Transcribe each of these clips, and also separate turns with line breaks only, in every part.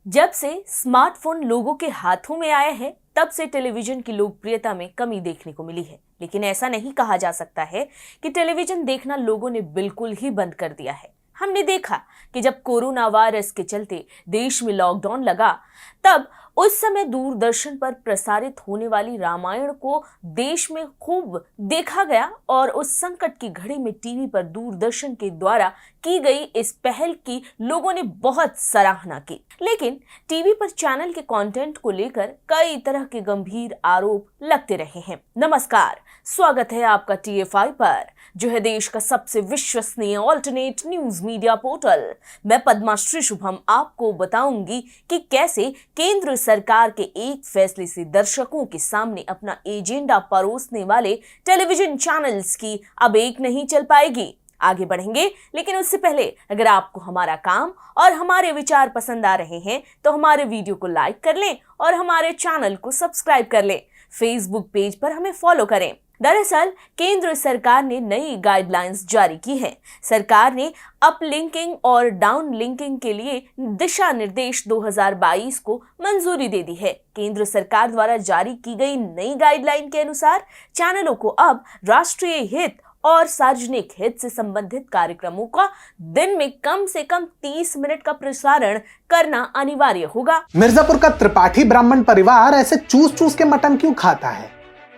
जब से स्मार्टफोन लोगों के हाथों में आया है, तब से टेलीविजन की लोकप्रियता में कमी देखने को मिली है। लेकिन ऐसा नहीं कहा जा सकता है कि टेलीविजन देखना लोगों ने बिल्कुल ही बंद कर दिया है। हमने देखा कि जब कोरोना वायरस के चलते देश में लॉकडाउन लगा, तब उस समय दूरदर्शन पर प्रसारित होने वाली रामायण को देश में खूब देखा गया और उस संकट की घड़ी में टीवी पर दूरदर्शन के द्वारा की गई इस पहल की लोगों ने बहुत सराहना की। लेकिन टीवी पर चैनल के कंटेंट को लेकर कई तरह के गंभीर आरोप लगते रहे हैं। नमस्कार, स्वागत है आपका TFI पर, जो है देश का सबसे विश्वसनीय ऑल्टरनेट न्यूज मीडिया पोर्टल। मैं पद्माश्री शुभम आपको बताऊंगी कि कैसे केंद्र सरकार के एक फैसले से दर्शकों के सामने अपना एजेंडा परोसने वाले टेलीविजन चैनल्स की अब एक नहीं चल पाएगी। आगे बढ़ेंगे, लेकिन उससे पहले अगर आपको हमारा काम और हमारे विचार पसंद आ रहे हैं तो हमारे वीडियो को लाइक कर लें और हमारे चैनल को सब्सक्राइब कर लें। फेसबुक पेज पर हमें फॉलो करें। दरअसल केंद्र सरकार ने नई गाइडलाइंस जारी की हैं। सरकार ने अप लिंकिंग और डाउन लिंकिंग के लिए दिशा निर्देश 2022 को मंजूरी दे दी है। केंद्र सरकार द्वारा जारी की गई नई गाइडलाइन के अनुसार चैनलों को अब राष्ट्रीय हित और सार्वजनिक हित से संबंधित कार्यक्रमों का दिन में कम से कम 30 मिनट का प्रसारण करना अनिवार्य होगा।
मिर्जापुर का त्रिपाठी ब्राह्मण परिवार ऐसे चूस चूस के मटन क्यों खाता है?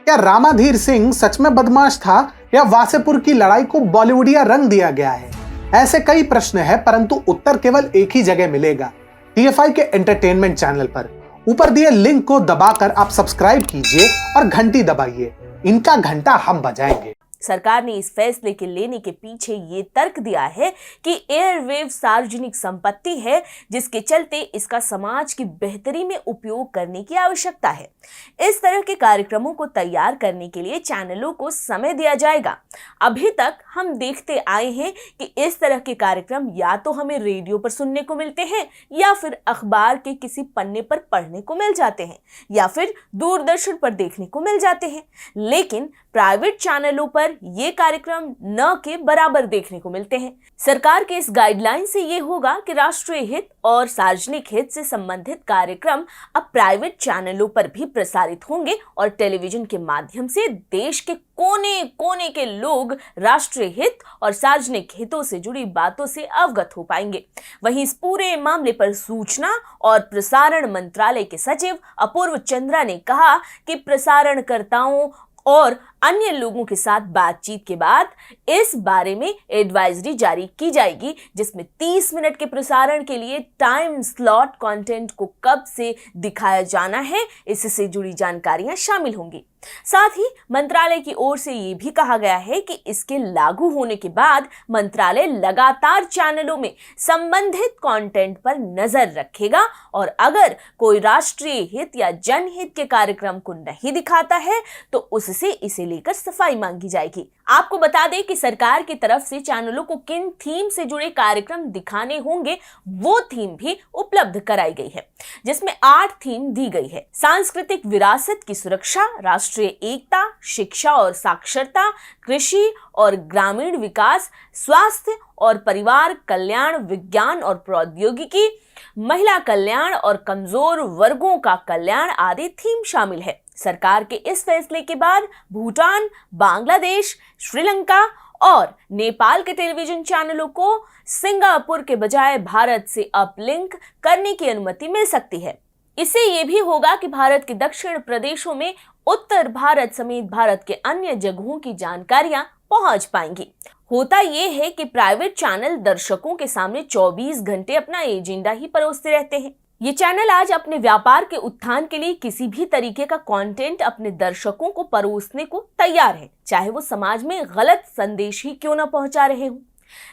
क्या रामाधीर सिंह सच में बदमाश था या वासेपुर की लड़ाई को बॉलीवुडिया रंग दिया गया है? ऐसे कई प्रश्न हैं, परंतु उत्तर केवल एक ही जगह मिलेगा, TFI के एंटरटेनमेंट चैनल पर। ऊपर दिए लिंक को दबाकर आप सब्सक्राइब कीजिए और घंटी दबाइए, इनका घंटा हम बजाएंगे।
सरकार ने इस फैसले के लेने के पीछे ये तर्क दिया है कि एयरवेव सार्वजनिक संपत्ति है, जिसके चलते इसका समाज की बेहतरी में उपयोग करने की आवश्यकता है। इस तरह के कार्यक्रमों को तैयार करने के लिए चैनलों को समय दिया जाएगा। अभी तक हम देखते आए हैं कि इस तरह के कार्यक्रम या तो हमें रेडियो पर सुनने को मिलते हैं या फिर अखबार के किसी पन्ने पर पढ़ने को मिल जाते हैं या फिर दूरदर्शन पर देखने को मिल जाते हैं। लेकिन प्राइवेट चैनलों पर ये कार्यक्रम न के बराबर देखने को मिलते हैं। सरकार के इस गाइडलाइन से ये होगा कि राष्ट्रीय हित और सार्वजनिक हित से संबंधित कार्यक्रम अब प्राइवेट चैनलों पर भी प्रसारित होंगे और टेलीविजन के माध्यम से देश के कोने कोने के लोग राष्ट्रीय हित और सार्वजनिक हितों से जुड़ी बातों से अवगत हो पाएंगे। वहीं इस पूरे मामले पर सूचना और प्रसारण मंत्रालय के सचिव अपूर्व चंद्रा ने कहा कि प्रसारणकर्ताओं और अन्य लोगों के साथ बातचीत के बाद इस बारे में एडवाइजरी जारी की जाएगी, जिसमें 30 मिनट के प्रसारण के लिए टाइम स्लॉट कंटेंट को कब से दिखाया जाना है, इससे जुड़ी जानकारियां शामिल होंगी। साथ ही मंत्रालय की ओर से ये भी कहा गया है कि इसके लागू होने के बाद मंत्रालय लगातार चैनलों में संबंधित कंटेंट पर नजर रखेगा और अगर कोई राष्ट्रीय हित या जनहित के कार्यक्रम को नहीं दिखाता है तो उससे इसे लेकर सफाई मांगी जाएगी। आपको बता दें कि सरकार की तरफ से चैनलों को किन थीम से जुड़े कार्यक्रम दिखाने होंगे, वो थीम भी उपलब्ध कराई गई है, जिसमें 8 थीम दी गई है। सांस्कृतिक विरासत की सुरक्षा, राष्ट्रीय एकता, शिक्षा और साक्षरता, कृषि और ग्रामीण विकास, स्वास्थ्य और परिवार कल्याण, विज्ञान और प्रौद्योगिकी, महिला कल्याण और कमजोर वर्गों का कल्याण आदि थीम शामिल है। सरकार के इस फैसले के बाद भूटान, बांग्लादेश, श्रीलंका और नेपाल के टेलीविजन चैनलों को सिंगापुर के बजाय भारत से अपलिंक करने की अनुमति मिल सकती है। इससे यह भी होगा कि भारत के दक्षिण प्रदेशों में उत्तर भारत समेत भारत के अन्य जगहों की जानकारियां पहुंच पाएंगी। होता यह है कि प्राइवेट चैनल दर्शकों के सामने 24 घंटे अपना एजेंडा ही परोसते रहते हैं। ये चैनल आज अपने व्यापार के उत्थान के लिए किसी भी तरीके का कंटेंट अपने दर्शकों को परोसने को तैयार है, चाहे वो समाज में गलत संदेश ही क्यों न पहुंचा रहे हों।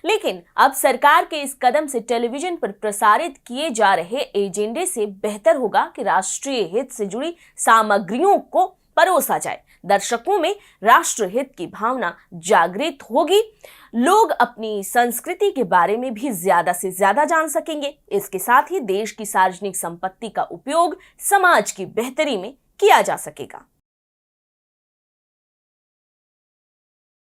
लेकिन अब सरकार के इस कदम से टेलीविजन पर प्रसारित किए जा रहे एजेंडे से बेहतर होगा कि राष्ट्रीय हित से जुड़ी सामग्रियों को परोसा जाए। दर्शकों में राष्ट्र हित की भावना जागृत होगी। लोग अपनी संस्कृति के बारे में भी ज्यादा से ज्यादा जान सकेंगे। इसके साथ ही देश की सार्वजनिक संपत्ति का उपयोग समाज की बेहतरी में किया जा सकेगा।